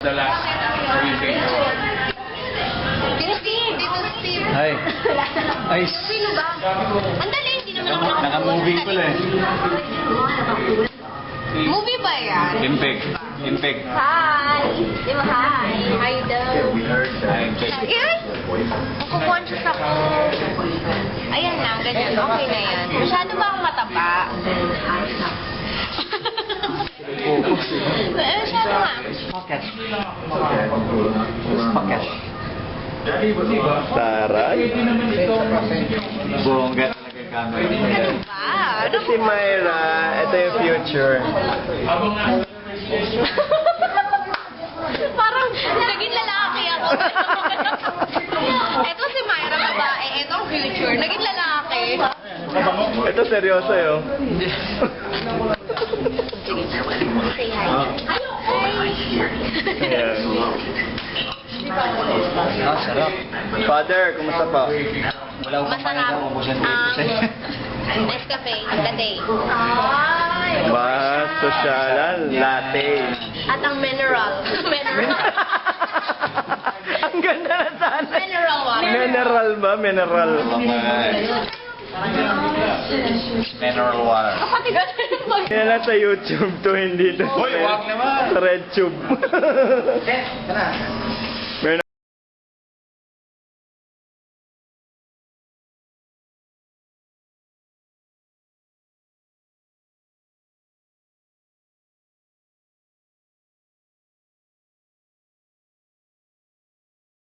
The last briefing. Tito Steve! Tito Steve! Ay. Ay. Sino ba? Ang dali, hindi naman ako Naka-movie pala eh. Movie ba yan? Impeg. Impeg. Hi! Di ba hi? Hi daw. Yan! Magkukonsyos ako. Ayan na, ganyan. Okay na yan. Masyado ba akong mataba? Masyado nga. Pocket. Pocket. Taray. Bongga talaga camera. Ano ba? Ito si Myra. Ito yung future. Parang naging lalaki ako. Ito si Myra, babae. Ito ang future. Naging lalaki. Ito seryoso yun. Say hi. Ayan. Ah, sarap. Father, kumusta pa? Wala ko Masarap. Nescafe. Latte. Mas sosyalan, latte. At ang mineral. Mineral. Ang ganda na sana. Mineral water. Mineral ba? Mineral. Mineral water. Pati ganun mag... Yan lang sa YouTube to, hindi to Hoy, wag naman. sa RedTube. Kana.